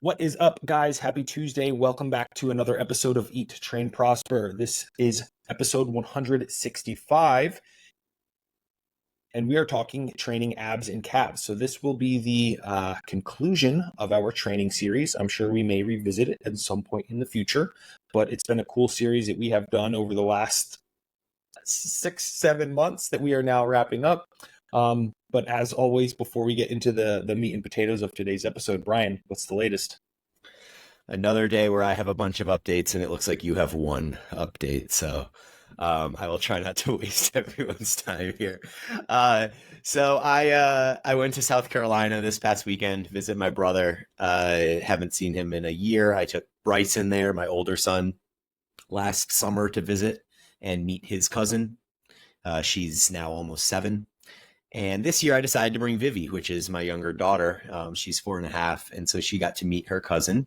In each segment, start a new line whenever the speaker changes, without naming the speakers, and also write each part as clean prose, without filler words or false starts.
What is up, guys? Happy Tuesday. Welcome back to another episode of Eat, Train, Prosper. This is episode 165, and we are talking training abs and calves. So this will be the conclusion of our training series. I'm sure we may revisit it at some point in the future, but it's been a cool series that we have done over the last 6-7 months that we are now wrapping up. But as always, before we get into the meat and potatoes of today's episode, Brian, what's the latest?
Another day where I have a bunch of updates and it looks like you have one update. So I will try not to waste everyone's time here. So I went to South Carolina this past weekend to visit my brother. Haven't seen him in a year. I took Bryson there, my older son, last summer to visit and meet his cousin. She's now almost 7. And this year I decided to bring Vivi, which is my younger daughter. She's 4.5. And so she got to meet her cousin.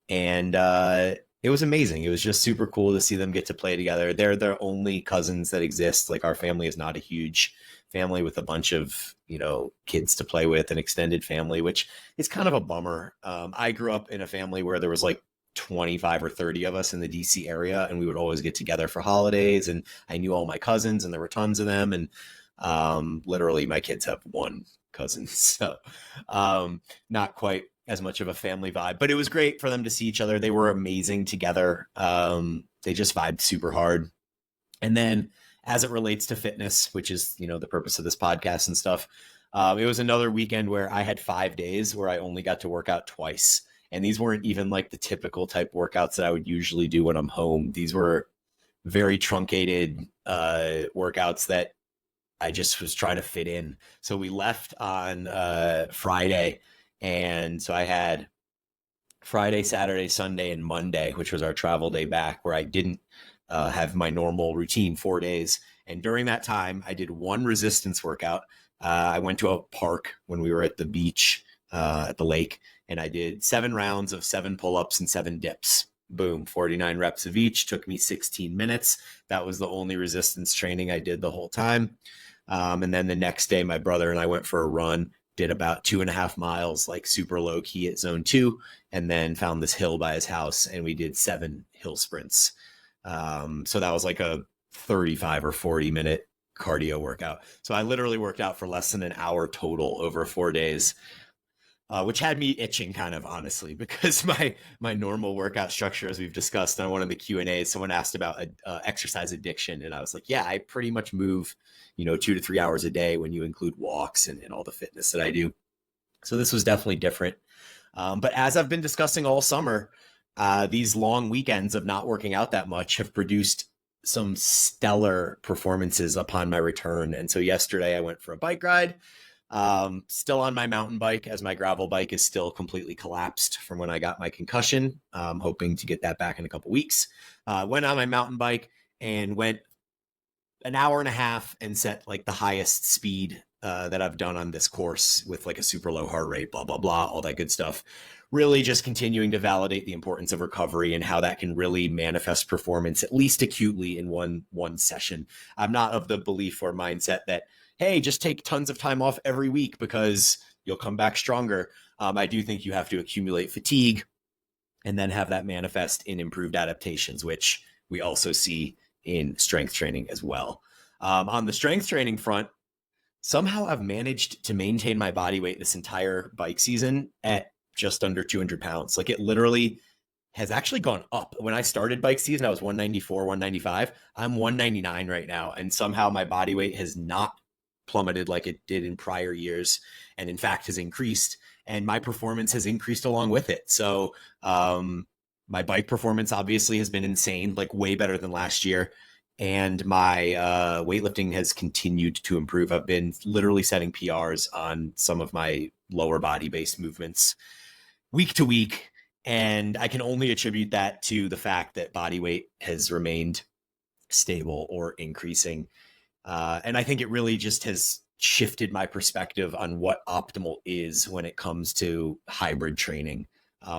And it was amazing. It was just super cool to see them get to play together. They're the only cousins that exist. Like, our family is not a huge family with a bunch of, kids to play with, an extended family, which is kind of a bummer. I grew up in a family where there was like 25 or 30 of us in the DC area, and we would always get together for holidays. And I knew all my cousins, and there were tons of them. And literally my kids have one cousin. So not quite as much of a family vibe, but it was great for them to see each other. They were amazing together. They just vibed super hard. And then as it relates to fitness, which is, the purpose of this podcast and stuff, it was another weekend where I had 5 days where I only got to work out twice. And these weren't even like the typical type workouts that I would usually do when I'm home. These were very truncated workouts that I just was trying to fit in. So we left on Friday. And so I had Friday, Saturday, Sunday, and Monday, which was our travel day back, where I didn't have my normal routine 4 days. And during that time, I did one resistance workout. I went to a park when we were at the beach at the lake, and I did 7 rounds of 7 pull-ups and 7 dips. Boom, 49 reps of each. Took me 16 minutes. That was the only resistance training I did the whole time. And then the next day, my brother and I went for a run, did about 2.5 miles, like super low key at zone 2, and then found this hill by his house, and we did 7 hill sprints. So that was like a 35 or 40 minute cardio workout. So I literally worked out for less than an hour total over 4 days, which had me itching kind of, honestly, because my normal workout structure, as we've discussed on one of the Q&As, someone asked about exercise addiction. And I was like, yeah, I pretty much move 2 to 3 hours a day when you include walks and all the fitness that I do. So this was definitely different. But as I've been discussing all summer, these long weekends of not working out that much have produced some stellar performances upon my return. And so yesterday I went for a bike ride, still on my mountain bike, as my gravel bike is still completely collapsed from when I got my concussion. Hoping to get that back in a couple weeks. Went on my mountain bike and went an hour and a half and set like the highest speed that I've done on this course with like a super low heart rate, blah, blah, blah, all that good stuff. Really just continuing to validate the importance of recovery and how that can really manifest performance, at least acutely, in one session. I'm not of the belief or mindset that, hey, just take tons of time off every week because you'll come back stronger. I do think you have to accumulate fatigue and then have that manifest in improved adaptations, which we also see in strength training as well. On the strength training front, somehow I've managed to maintain my body weight this entire bike season at just under 200 pounds. Like, it literally has actually gone up. When I started bike season, I was 194, 195. I'm 199 right now. And somehow my body weight has not plummeted like it did in prior years. And in fact has increased, and my performance has increased along with it. So, my bike performance obviously has been insane, like way better than last year. And my weightlifting has continued to improve. I've been literally setting PRs on some of my lower body based movements week to week. And I can only attribute that to the fact that body weight has remained stable or increasing. And I think it really just has shifted my perspective on what optimal is when it comes to hybrid training.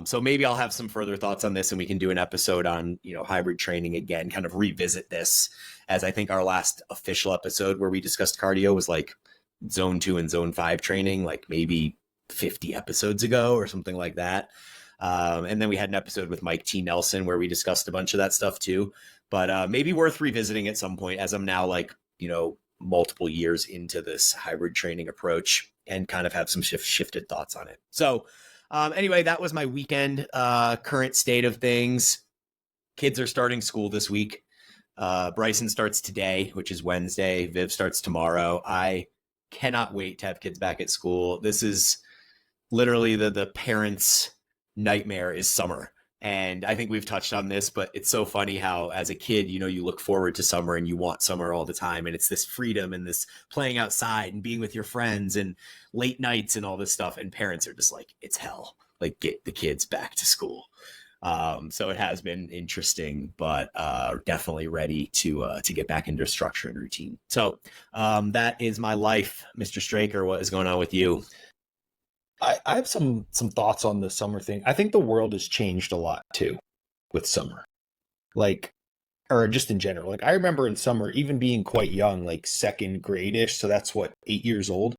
So maybe I'll have some further thoughts on this, and we can do an episode on, hybrid training again, kind of revisit this, as I think our last official episode where we discussed cardio was like zone 2 and zone 5 training, like maybe 50 episodes ago or something like that. And then we had an episode with Mike T. Nelson where we discussed a bunch of that stuff too. But maybe worth revisiting at some point, as I'm now like, multiple years into this hybrid training approach and kind of have some shifted thoughts on it. So anyway, that was my weekend. Current state of things. Kids are starting school this week. Bryson starts today, which is Wednesday. Viv starts tomorrow. I cannot wait to have kids back at school. This is literally the parents' nightmare is summer. And I think we've touched on this, but it's so funny how as a kid, you look forward to summer and you want summer all the time. And it's this freedom and this playing outside and being with your friends and late nights and all this stuff. And parents are just like, it's hell. Like, get the kids back to school. So it has been interesting, but definitely ready to get back into structure and routine. So that is my life, Mr. Straker. What is going on with you?
I have some thoughts on the summer thing. I think the world has changed a lot too with summer, or just in general. Like, I remember in summer, even being quite young, like second grade-ish, so that's 8 years old.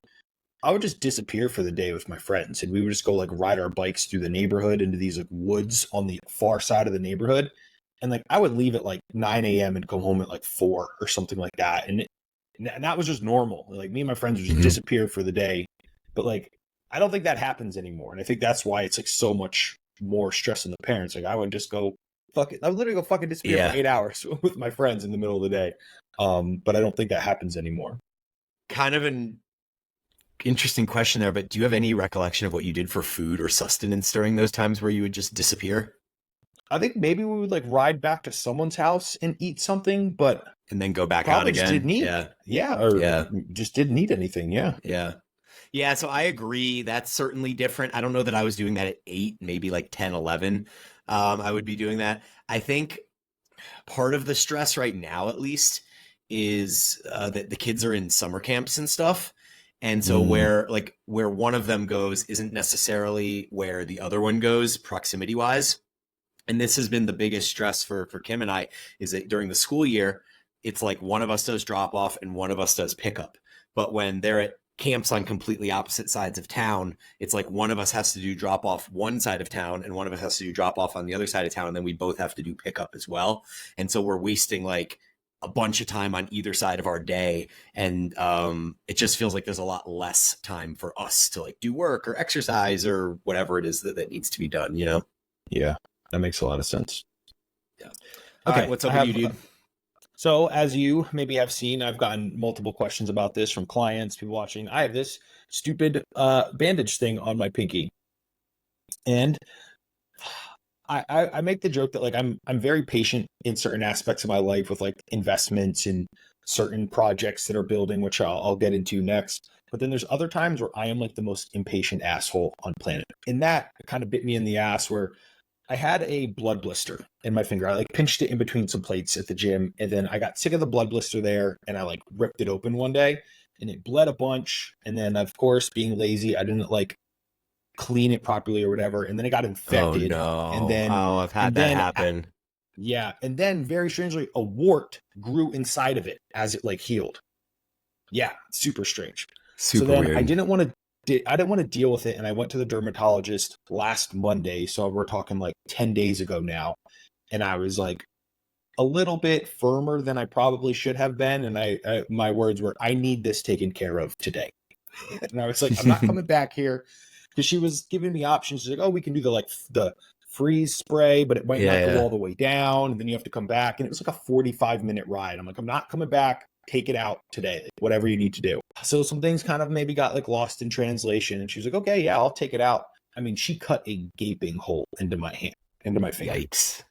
I would just disappear for the day with my friends, and we would just go ride our bikes through the neighborhood into these woods on the far side of the neighborhood. And I would leave at 9 a.m. and come home at 4 or something like that. And that was just normal. Me and my friends would just disappear for the day. But I don't think that happens anymore. And I think that's why it's so much more stress on the parents. I would just go I would literally go fucking disappear for 8 hours with my friends in the middle of the day. But I don't think that happens anymore.
Kind of an interesting question there, but do you have any recollection of what you did for food or sustenance during those times where you would just disappear?
I think maybe we would ride back to someone's house and eat something, and
then go back out again.
Didn't eat. Just didn't eat anything.
Yeah. So I agree. That's certainly different. I don't know that I was doing that at 8, maybe 10, 11. I would be doing that. I think part of the stress right now, at least, is that the kids are in summer camps and stuff. And so where one of them goes isn't necessarily where the other one goes proximity wise. And this has been the biggest stress for Kim and I, is that during the school year, it's one of us does drop off and one of us does pickup. But when they're at camps on completely opposite sides of town, it's one of us has to do drop off one side of town and one of us has to do drop off on the other side of town. And then we both have to do pickup as well. And so we're wasting a bunch of time on either side of our day. And it just feels like there's a lot less time for us to do work or exercise or whatever it is that needs to be done,
Yeah, that makes a lot of sense.
Yeah. Okay. What's up with you, dude?
So as you maybe have seen, I've gotten multiple questions about this from clients, people watching. I have this stupid bandage thing on my pinky. And I make the joke that I'm very patient in certain aspects of my life with investments and certain projects that are building, which I'll get into next. But then there's other times where I am the most impatient asshole on planet. And that kind of bit me in the ass, where I had a blood blister in my finger. I pinched it in between some plates at the gym, and then I got sick of the blood blister there, and I ripped it open one day, and it bled a bunch. And then, of course, being lazy, I didn't clean it properly or whatever, and then it got infected.
Oh no!
And then
I've had that happen.
Yeah, and then very strangely, a wart grew inside of it as it healed. Yeah, super strange.
Super weird.
I didn't want to deal with it, and I went to the dermatologist last Monday, so we're talking 10 days ago now, and I was a little bit firmer than I probably should have been, and my words were, I need this taken care of today. And I was I'm not coming back here, because she was giving me options. She's oh, we can do the freeze spray, but it might not go all the way down, and then you have to come back, and it was a 45-minute ride. I'm I'm not coming back. Take it out today, whatever you need to do. So some things kind of maybe got lost in translation, and she was okay, yeah, I'll take it out. I mean, she cut a gaping hole into my hand, into my finger.
Yikes.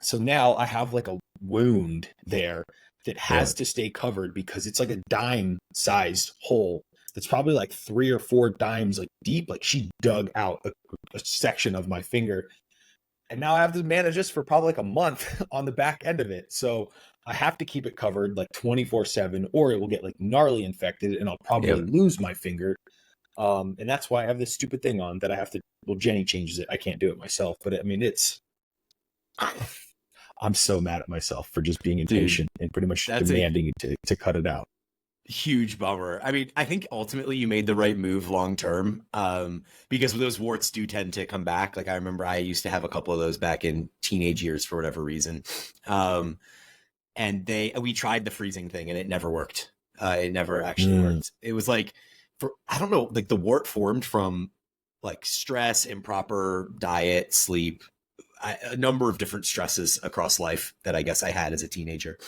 So now I have a wound there that has to stay covered, because it's a dime-sized hole that's probably 3 or 4 dimes deep. She dug out a section of my finger. And now I have to manage this for probably a month on the back end of it. So I have to keep it covered 24/7, or it will get gnarly infected, and I'll probably lose my finger. And that's why I have this stupid thing on that I have to, well, Jenny changes it. I can't do it myself, but I mean, I'm so mad at myself for just being impatient and pretty much demanding to cut it out.
huge bummer. I mean, I think ultimately you made the right move long term, because those warts do tend to come back. Like I remember I used to have a couple of those back in teenage years for whatever reason. And we tried the freezing thing and it never worked. It never actually worked. It was like, I don't know, like the wart formed from like stress, improper diet, sleep, a number of different stresses across life that I guess I had as a teenager.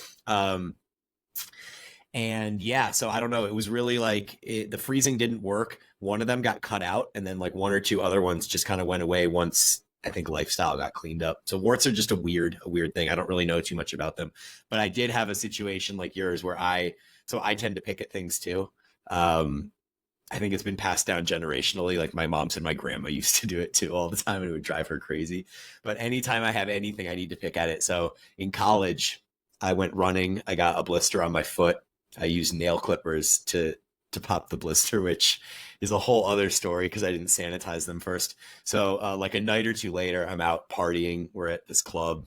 And yeah, so I don't know. It was really like the freezing didn't work. One of them got cut out, and then like one or two other ones just kind of went away once I think lifestyle got cleaned up. So warts are just a weird thing. I don't really know too much about them, but I did have a situation like yours where I tend to pick at things too. I think it's been passed down generationally. Like my mom said, my grandma used to do it too all the time, and it would drive her crazy. But anytime I have anything, I need to pick at it. So in college, I went running. I got a blister on my foot. I used nail clippers to pop the blister, which is a whole other story because I didn't sanitize them first. So like a night or two later, I'm out partying. We're at this club.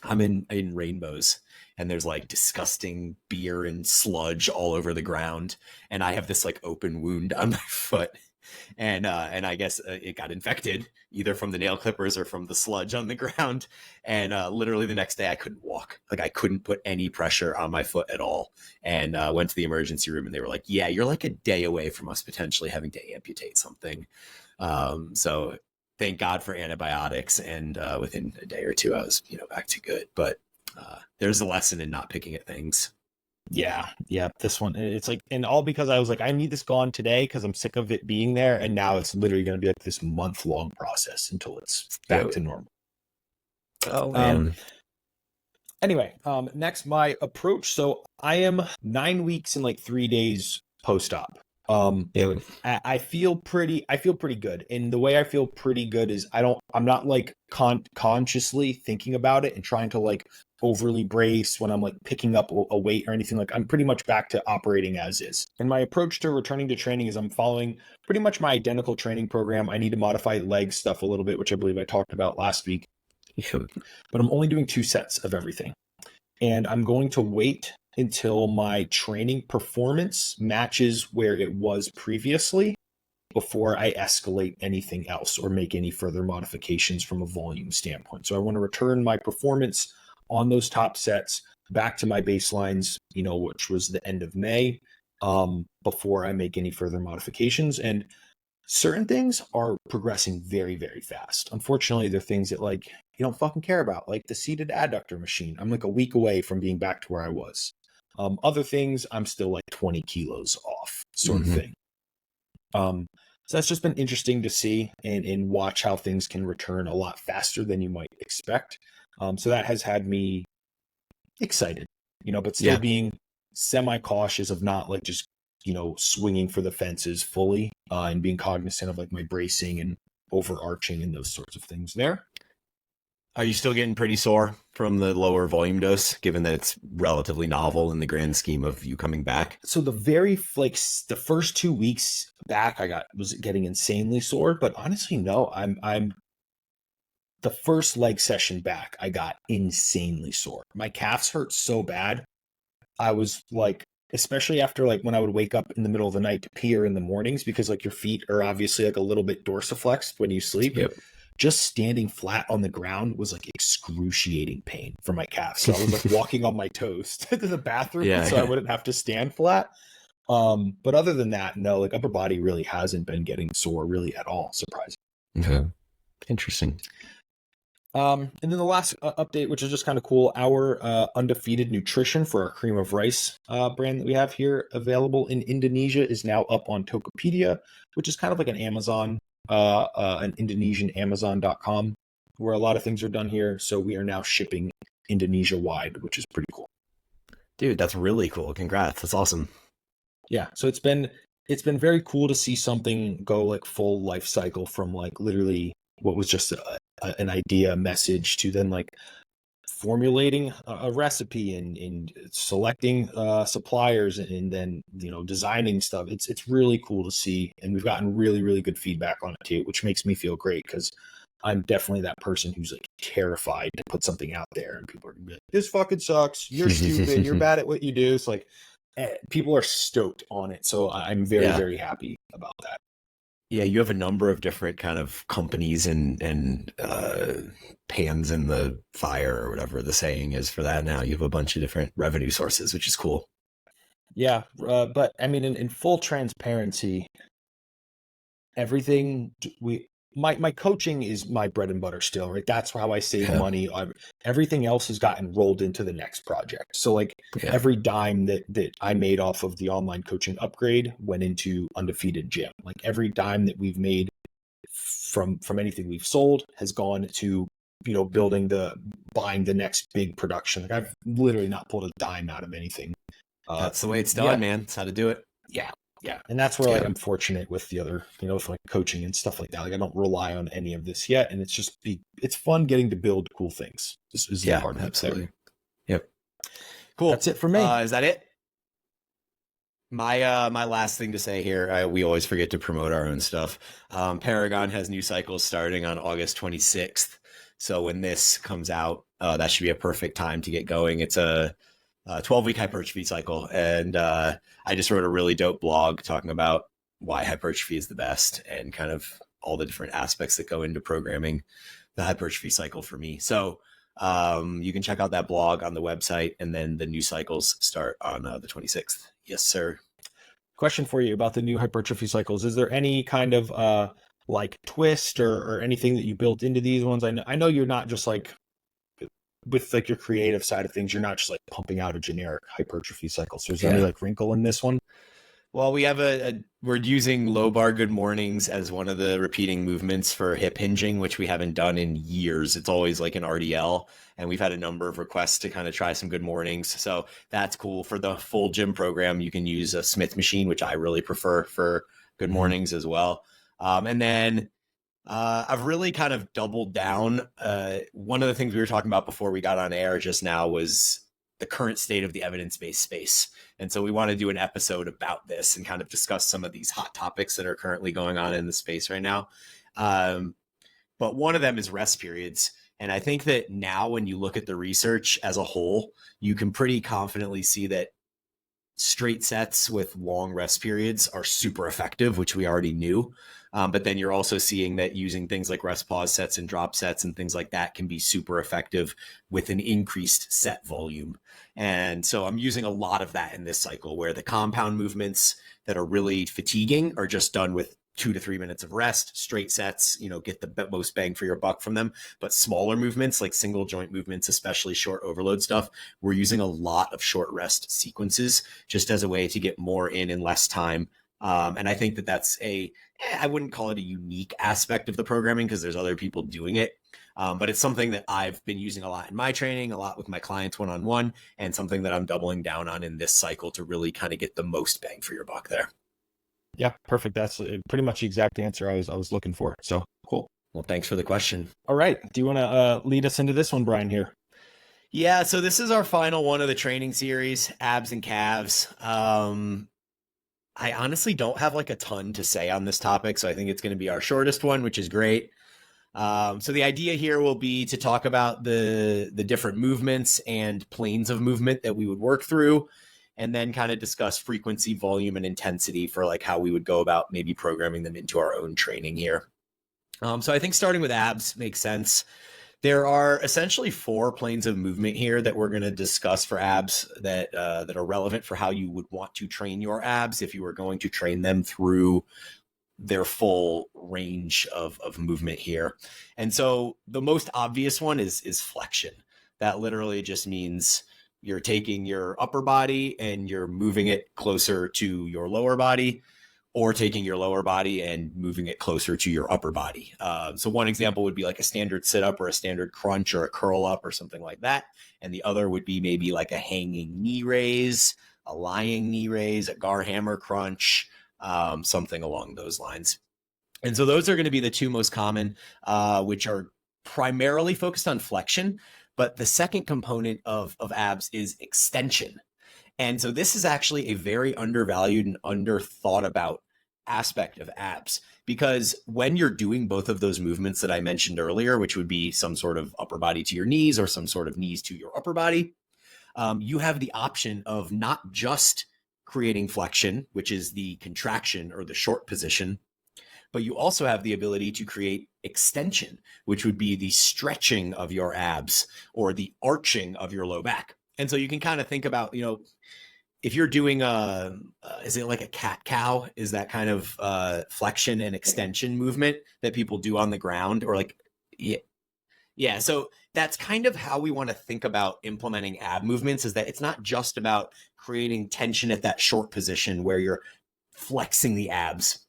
I'm in Rainbows, and there's like disgusting beer and sludge all over the ground, and I have this like open wound on my foot, and I guess it got infected either from the nail clippers or from the sludge on the ground. And literally the next day I couldn't walk. Like I couldn't put any pressure on my foot at all. And went to the emergency room, and they were like, yeah, you're like a day away from us potentially having to amputate something. So thank God for antibiotics. And within a day or two, I was, back to good. But there's a lesson in not picking at things.
Yeah. This one, it's like, and all because I was like, I need this gone today because I'm sick of it being there. And now it's literally going to be like this month-long process until it's back to normal.
Oh, man.
Anyway, next, my approach. So I am 9 weeks and like 3 days post-op. I feel pretty good. And the way I feel pretty good is I'm not like consciously thinking about it and trying to like overly brace when I'm like picking up a weight or anything. Like I'm pretty much back to operating as is. And my approach to returning to training is I'm following pretty much my identical training program. I need to modify leg stuff a little bit, which I believe I talked about last week. But I'm only doing 2 sets of everything. And I'm going to wait until my training performance matches where it was previously before I escalate anything else or make any further modifications from a volume standpoint. So I want to return my performance on those top sets back to my baselines, which was the end of May, before I make any further modifications. And certain things are progressing very, very fast. Unfortunately, they're things that like you don't fucking care about, like the seated adductor machine. I'm like a week away from being back to where I was. Other things, I'm still like 20 kilos off, sort of thing. So that's just been interesting to see and watch how things can return a lot faster than you might expect. So that has had me excited, but still being semi-cautious of not like just, swinging for the fences fully, and being cognizant of like my bracing and overarching and those sorts of things there.
Are you still getting pretty sore from the lower volume dose, given that it's relatively novel in the grand scheme of you coming back?
So the first 2 weeks back, was getting insanely sore, but honestly, no, I'm the first leg session back, I got insanely sore. My calves hurt so bad. I was like, especially after like when I would wake up in the middle of the night to pee or in the mornings, because like your feet are obviously like a little bit dorsiflexed when you sleep.
Yep.
Just standing flat on the ground was like excruciating pain for my calves. So I was like walking on my toes to the bathroom I wouldn't have to stand flat. But other than that, no, like upper body really hasn't been getting sore really at all. Surprising.
Okay. Interesting.
And then the last update, which is just kind of cool, our undefeated nutrition for our cream of rice brand that we have here available in Indonesia is now up on Tokopedia, which is kind of like an Amazon, an Indonesian Amazon.com, where a lot of things are done here. So we are now shipping Indonesia wide, which is pretty cool.
Dude, that's really cool. Congrats. That's awesome.
Yeah. So it's been very cool to see something go like full life cycle from like literally what was just an idea message to then like formulating a recipe and selecting suppliers and then designing stuff. It's really cool to see, and we've gotten really, really good feedback on it too, which makes me feel great because I'm definitely that person who's like terrified to put something out there and people are gonna be like, this fucking sucks, you're stupid, you're bad at what you do. It's like, people are stoked on it. So I'm very,
Yeah.
very happy about that.
Yeah, you have a number of different kind of companies and pans in the fire or whatever the saying is for that now. You have a bunch of different revenue sources, which is cool.
Yeah, but I mean, in full transparency, everything my coaching is my bread and butter still, right? That's how I save
Yeah.
money. Everything else has gotten rolled into the next project. So like
Yeah.
every dime that I made off of the online coaching upgrade went into Undefeated Gym. Like every dime that we've made from anything we've sold has gone to buying the next big production. Like I've literally not pulled a dime out of anything.
That's the way it's
Yeah,
done, man. That's how to do it.
yeah, yeah. And that's where like
Yeah.
I'm fortunate with the other, with like coaching and stuff like that. Like I don't rely on any of this yet, and it's fun getting to build cool things. This is the
Yeah,
part of
absolutely.
it
There. Yep. Cool.
That's it for me.
Is that it? My last thing to say here, we always forget to promote our own stuff. Paragon has new cycles starting on August 26th. So when this comes out, that should be a perfect time to get going. It's a 12-week hypertrophy cycle. And I just wrote a really dope blog talking about why hypertrophy is the best and kind of all the different aspects that go into programming the hypertrophy cycle for me. So you can check out that blog on the website, and then the new cycles start on the 26th. Yes, sir.
Question for you about the new hypertrophy cycles. Is there any kind of like twist or anything that you built into these ones? I know you're not just like with like your creative side of things, you're not just like pumping out a generic hypertrophy cycle. So is there any like wrinkle in this one?
Well, we have we're using low bar good mornings as one of the repeating movements for hip hinging, which we haven't done in years. It's always like an RDL, and we've had a number of requests to kind of try some good mornings. So that's cool. For the full gym program, you can use a Smith machine, which I really prefer for good mornings as well. And then I've really kind of doubled down. One of the things we were talking about before we got on air just now was the current state of the evidence-based space. And so we want to do an episode about this and kind of discuss some of these hot topics that are currently going on in the space right now. But one of them is rest periods. And I think that now when you look at the research as a whole, you can pretty confidently see that straight sets with long rest periods are super effective, which we already knew. But then you're also seeing that using things like rest pause sets and drop sets and things like that can be super effective with an increased set volume. And so I'm using a lot of that in this cycle, where the compound movements that are really fatiguing are just done with 2 to 3 minutes of rest, straight sets, get the most bang for your buck from them. But smaller movements like single joint movements, especially short overload stuff, we're using a lot of short rest sequences just as a way to get more in less time. And I think that that's I wouldn't call it a unique aspect of the programming because there's other people doing it. But it's something that I've been using a lot in my training, a lot with my clients one-on-one, and something that I'm doubling down on in this cycle to really kind of get the most bang for your buck there.
Yeah, perfect. That's pretty much the exact answer I was looking for. So cool.
Well, thanks for the question.
All right. Do you want to lead us into this one, Brian, here?
Yeah, so this is our final one of the training series, abs and calves. I honestly don't have like a ton to say on this topic, so I think it's going to be our shortest one, which is great. So the idea here will be to talk about the different movements and planes of movement that we would work through, and then kind of discuss frequency, volume, and intensity for like how we would go about maybe programming them into our own training here. So I think starting with abs makes sense. There are essentially 4 planes of movement here that we're going to discuss for abs that are relevant for how you would want to train your abs if you were going to train them through their full range of movement here. And so the most obvious one is flexion. That literally just means you're taking your upper body and you're moving it closer to your lower body, or taking your lower body and moving it closer to your upper body. So one example would be like a standard sit-up or a standard crunch or a curl-up or something like that. And the other would be maybe like a hanging knee raise, a lying knee raise, a gar hammer crunch, something along those lines. And so those are going to be the 2 most common, which are primarily focused on flexion. But the second component of abs is extension. And so this is actually a very undervalued and underthought about aspect of abs, because when you're doing both of those movements that I mentioned earlier, which would be some sort of upper body to your knees or some sort of knees to your upper body, you have the option of not just creating flexion, which is the contraction or the short position, but you also have the ability to create extension, which would be the stretching of your abs or the arching of your low back. And so you can kind of think about, if you're doing is it like a cat cow? Is that kind of flexion and extension movement that people do on the ground, or like, yeah. So that's kind of how we want to think about implementing ab movements, is that it's not just about creating tension at that short position where you're flexing the abs.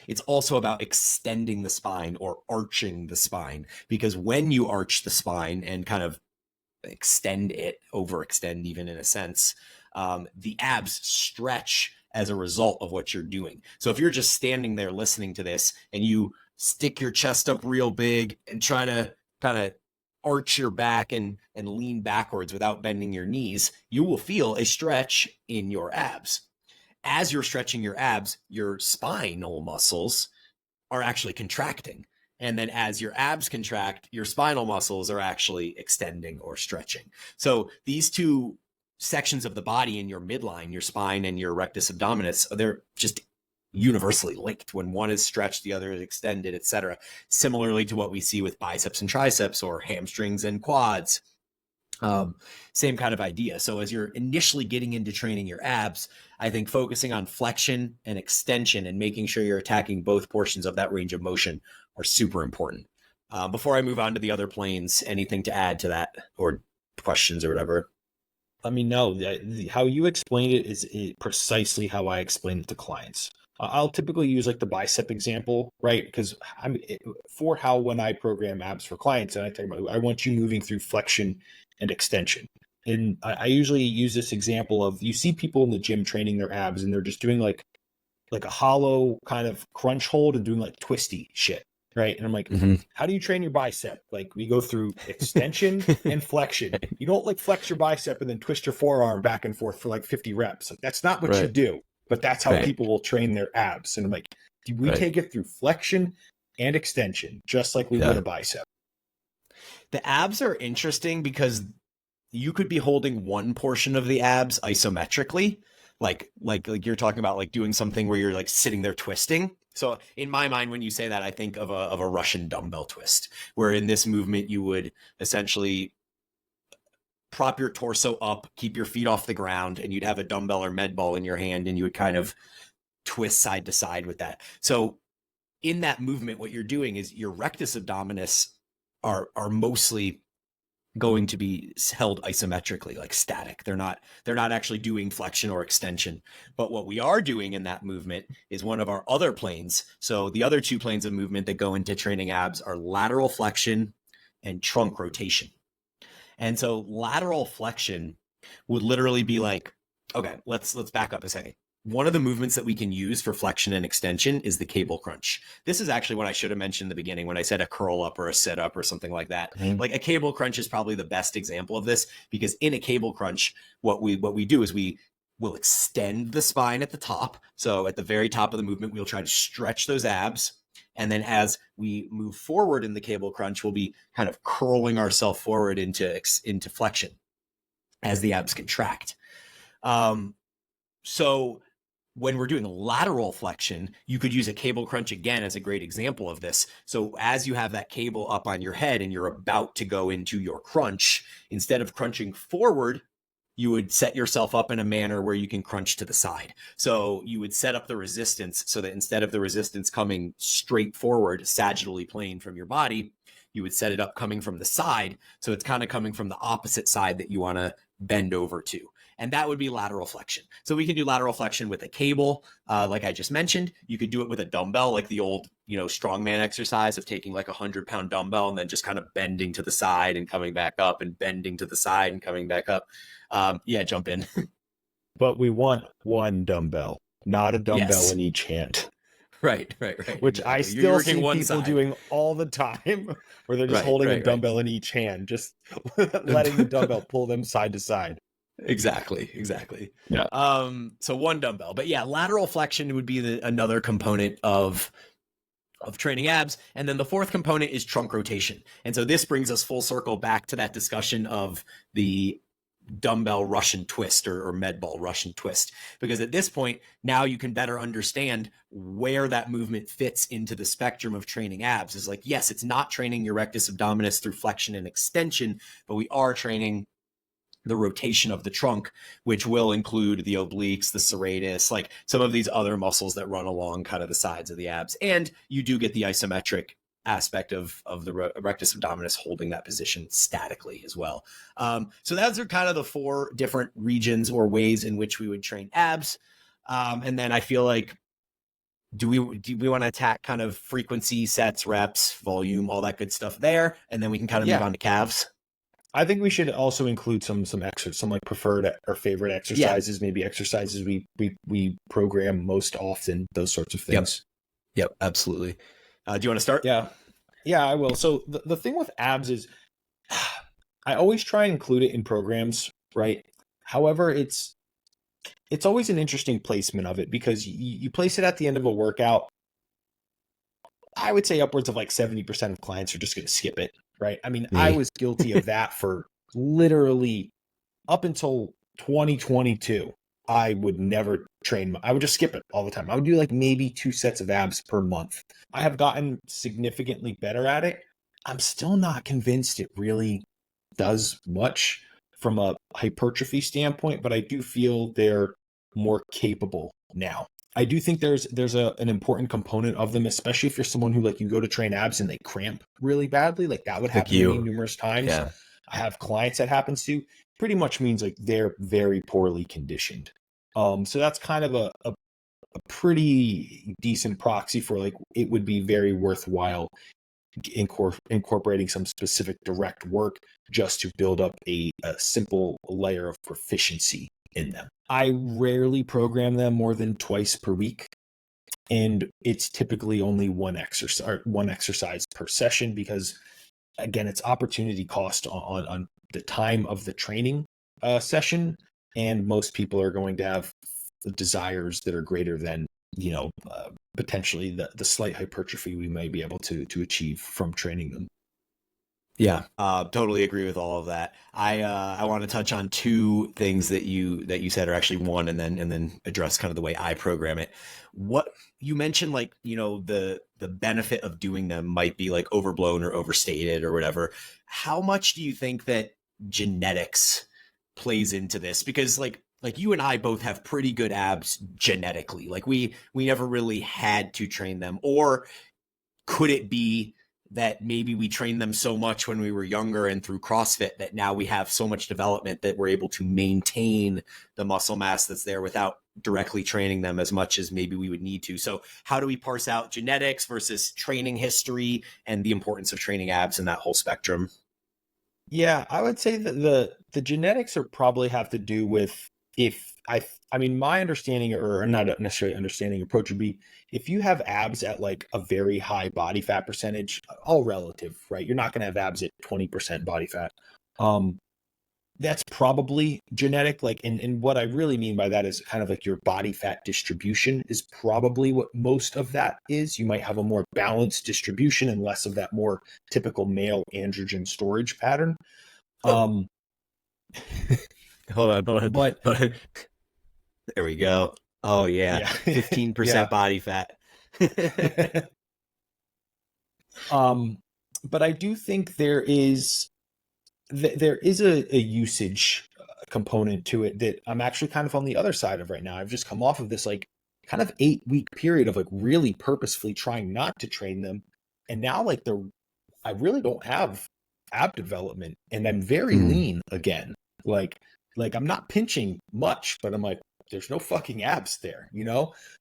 It's also about extending the spine or arching the spine, because when you arch the spine and kind of extend it, overextend even in a sense, the abs stretch as a result of what you're doing. So if you're just standing there listening to this and you stick your chest up real big and try to kind of arch your back and lean backwards without bending your knees, you will feel a stretch in your abs. As you're stretching your abs, your spinal muscles are actually contracting. And then as your abs contract, your spinal muscles are actually extending or stretching. So these two sections of the body in your midline, your spine and your rectus abdominis, they're just universally linked. When one is stretched, the other is extended, etc. Similarly to what we see with biceps and triceps or hamstrings and quads. Same kind of idea. So as you're initially getting into training your abs, I think focusing on flexion and extension and making sure you're attacking both portions of that range of motion are super important. Before I move on to the other planes, anything to add to that, or questions or whatever?
Let me know. How you explained it is precisely how I explain it to clients. I'll typically use like the bicep example, right? Because when I program abs for clients, and I talk about, I want you moving through flexion and extension. And I usually use this example of, you see people in the gym training their abs and they're just doing like a hollow kind of crunch hold and doing like twisty shit, right? And I'm like, how do you train your bicep? Like, we go through extension and flexion. You don't like flex your bicep and then twist your forearm back and forth for like 50 reps. Like, that's not what you do, but that's how people will train their abs. And I'm like, we take it through flexion and extension, just like we would a bicep.
The abs are interesting because you could be holding one portion of the abs isometrically, like you're talking about, like doing something where you're like sitting there twisting. So in my mind, when you say that, I think of a Russian dumbbell twist, where in this movement you would essentially prop your torso up, keep your feet off the ground, and you'd have a dumbbell or med ball in your hand, and you would kind of twist side to side with that. So in that movement, what you're doing is your rectus abdominis are mostly going to be held isometrically, like static. They're not actually doing flexion or extension. But what we are doing in that movement is one of our other planes. So the other two planes of movement that go into training abs are lateral flexion and trunk rotation. And so lateral flexion would literally be like, okay, let's back up a second. One of the movements that we can use for flexion and extension is the cable crunch. This is actually what I should have mentioned in the beginning when I said a curl up or a sit up or something like that. Like a cable crunch is probably the best example of this, because in a cable crunch, what we do is we will extend the spine at the top. So at the very top of the movement, we'll try to stretch those abs. And then as we move forward in the cable crunch, we'll be kind of curling ourselves forward into flexion as the abs contract. So when we're doing lateral flexion, you could use a cable crunch again as a great example of this. So as you have that cable up on your head and you're about to go into your crunch, instead of crunching forward, you would set yourself up in a manner where you can crunch to the side. So you would set up the resistance so that instead of the resistance coming straight forward, sagittally plane from your body, you would set it up coming from the side. So it's kind of coming from the opposite side that you want to bend over to. And that would be lateral flexion. So we can do lateral flexion with a cable, like I just mentioned. You could do it with a dumbbell, like the old, strongman exercise of taking like 100-pound dumbbell and then just kind of bending to the side and coming back up and bending to the side and coming back up. Jump in.
But we want one dumbbell, not a dumbbell in each hand.
Right.
Which exactly. I still see people doing all the time, where they're just holding a dumbbell in each hand, just letting the dumbbell pull them side to side.
Exactly.
Yeah.
So one dumbbell, but lateral flexion would be another component of training abs. And then the fourth component is trunk rotation. And so this brings us full circle back to that discussion of the dumbbell Russian twist or med ball Russian twist, because at this point now you can better understand where that movement fits into the spectrum of training abs. Is like, yes, it's not training your rectus abdominis through flexion and extension, but we are training the rotation of the trunk, which will include the obliques, the serratus, like some of these other muscles that run along kind of the sides of the abs. And you do get the isometric aspect of the rectus abdominis holding that position statically as well. So those are kind of the 4 different regions or ways in which we would train abs. And then I feel like, do we want to attack kind of frequency, sets, reps, volume, all that good stuff there, and then we can kind of move on to calves?
I think we should also include some like preferred or favorite exercises, maybe exercises we program most often, those sorts of things.
Yep, absolutely. Do you want to start?
Yeah, I will. So the thing with abs is I always try and include it in programs, right? However, it's always an interesting placement of it, because you place it at the end of a workout. I would say upwards of like 70% of clients are just going to skip it, right? I mean, I was guilty of that for literally up until 2022. I would never train. I would just skip it all the time. I would do like maybe 2 sets of abs per month. I have gotten significantly better at it. I'm still not convinced it really does much from a hypertrophy standpoint, but I do feel they're more capable now. I do think there's an important component of them, especially if you're someone who, like, you go to train abs and they cramp really badly. Like that would happen to me numerous times.
Yeah.
I have clients that happens to. Pretty much means like they're very poorly conditioned. So that's kind of a pretty decent proxy for like it would be very worthwhile incorporating some specific direct work just to build up a simple layer of proficiency in them. I rarely program them more than twice per week, and it's typically only one exercise per session, because again, it's opportunity cost on the time of the training session, and most people are going to have desires that are greater than potentially the slight hypertrophy we may be able to achieve from training them.
Yeah, totally agree with all of that. I want to touch on 2 things that you said, or actually one, and then address kind of the way I program it. What you mentioned, like, the benefit of doing them might be like overblown or overstated or whatever. How much do you think that genetics plays into this? Because like you and I both have pretty good abs genetically. Like we never really had to train them. Or could it be that maybe we trained them so much when we were younger and through CrossFit that now we have so much development that we're able to maintain the muscle mass that's there without directly training them as much as maybe we would need to? So how do we parse out genetics versus training history and the importance of training abs in that whole spectrum?
Yeah, I would say that the genetics are probably have to do with, I mean, my understanding, or not necessarily understanding, approach would be, if you have abs at like a very high body fat percentage, all relative, right? You're not going to have abs at 20% body fat. That's probably genetic. Like, and what I really mean by that is kind of like your body fat distribution is probably what most of that is. You might have a more balanced distribution and less of that more typical male androgen storage pattern.
Hold on. But there we go. Oh yeah. 15% body fat.
But I do think there is a usage component to it that I'm actually kind of on the other side of right now. I've just come off of this like kind of 8-week period of like really purposefully trying not to train them, and now like I really don't have ab development, and I'm very lean again. Like I'm not pinching much, but I'm like, there's no fucking abs there,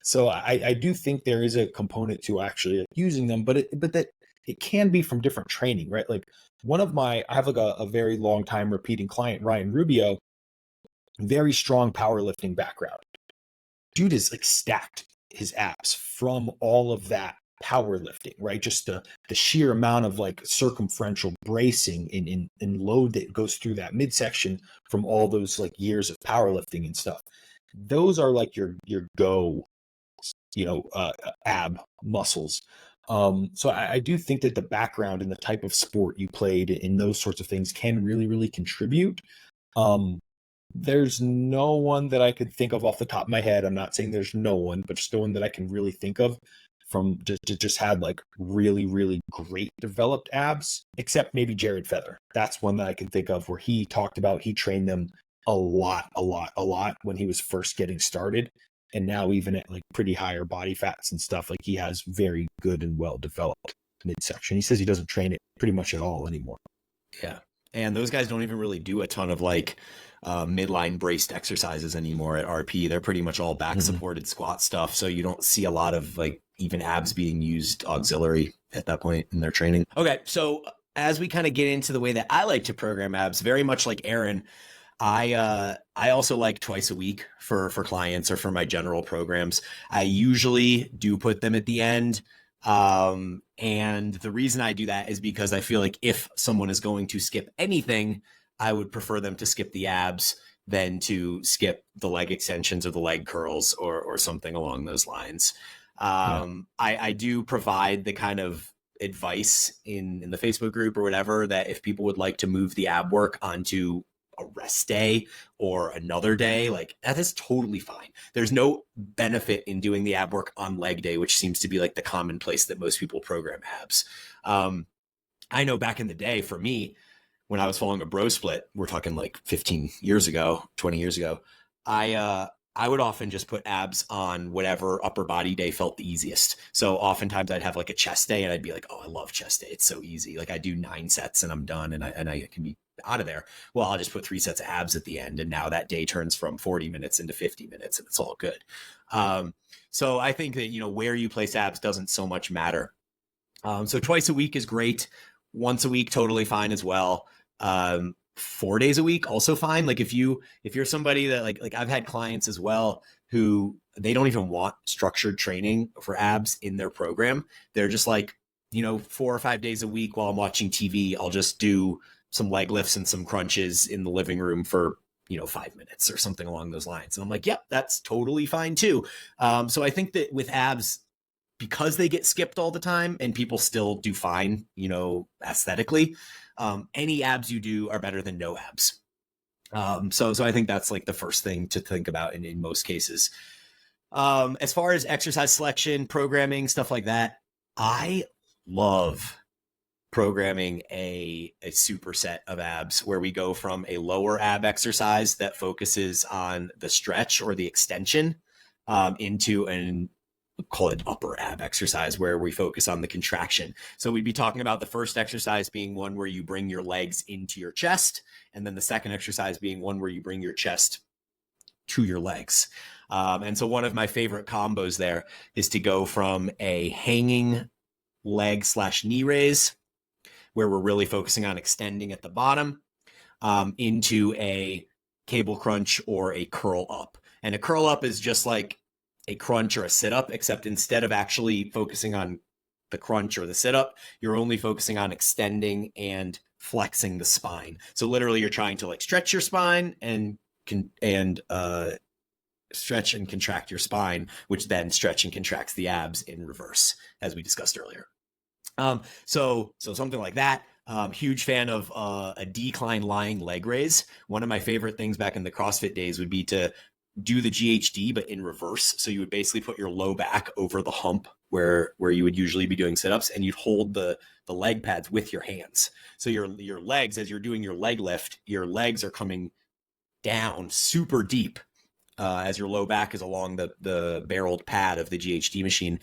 So I do think there is a component to actually like using them, but that it can be from different training, right? Like I have like a very long time repeating client, Ryan Rubio, very strong powerlifting background. Dude is like stacked his abs from all of that powerlifting, right? Just the sheer amount of like circumferential bracing in load that goes through that midsection from all those like years of powerlifting and stuff. Those are like your go, ab muscles. So I do think that the background and the type of sport you played in those sorts of things can really, really contribute. There's no one that I could think of off the top of my head. I'm not saying there's no one, but just no one that I can really think of from just had like really, really great developed abs, except maybe Jared Feather. That's one that I can think of where he talked about he trained them a lot when he was first getting started. And now even at like pretty higher body fats and stuff, like he has very good and well developed midsection. He says he doesn't train it pretty much at all anymore.
Yeah. And those guys don't even really do a ton of like midline braced exercises anymore at RP. They're pretty much all back supported squat stuff. So you don't see a lot of like even abs being used auxiliary at that point in their training. Okay. So as we kind of get into the way that I like to program abs, very much like Aaron, I also like twice a week for clients or for my general programs. I usually do put them at the end. And the reason I do that is because I feel like if someone is going to skip anything, I would prefer them to skip the abs than to skip the leg extensions or the leg curls or something along those lines. I do provide the kind of advice in the Facebook group or whatever that if people would like to move the ab work onto a rest day or another day, like that is totally fine. There's no benefit in doing the ab work on leg day, which seems to be like the common place that most people program abs. I know back in the day for me, when I was following a bro split, we're talking like 15 years ago, 20 years ago, I would often just put abs on whatever upper body day felt the easiest. So oftentimes I'd have like a chest day and I'd be like, oh, I love chest day. It's so easy. Like I do 9 sets and I'm done and I can be out of there. Well, I'll just put 3 sets of abs at the end. And now that day turns from 40 minutes into 50 minutes and it's all good. So I think that, where you place abs doesn't so much matter. So twice a week is great. Once a week, totally fine as well. 4 days a week, also fine. Like if you're somebody that like I've had clients as well who they don't even want structured training for abs in their program. They're just like, 4 or 5 days a week while I'm watching TV, I'll just do some leg lifts and some crunches in the living room for 5 minutes or something along those lines. And I'm like, yep, that's totally fine too. So I think that with abs, because they get skipped all the time and people still do fine, aesthetically, any abs you do are better than no abs. So I think that's like the first thing to think about in most cases. As far as exercise selection, programming, stuff like that, I love programming a superset of abs where we go from a lower ab exercise that focuses on the stretch or the extension into an call it upper ab exercise where we focus on the contraction. So we'd be talking about the first exercise being one where you bring your legs into your chest, and then the second exercise being one where you bring your chest to your legs. And so one of my favorite combos there is to go from a hanging leg / knee raise, where we're really focusing on extending at the bottom, into a cable crunch or a curl up. And a curl up is just like a crunch or a sit up, except instead of actually focusing on the crunch or the sit up, you're only focusing on extending and flexing the spine. So literally you're trying to like stretch your spine and stretch and contract your spine, which then stretch and contracts the abs in reverse, as we discussed earlier. So something like that. Huge fan of a decline lying leg raise. One of my favorite things back in the CrossFit days would be to do the GHD, but in reverse. So you would basically put your low back over the hump where you would usually be doing sit-ups, and you'd hold the leg pads with your hands. So your legs, as you're doing your leg lift, your legs are coming down super deep as your low back is along the barreled pad of the GHD machine.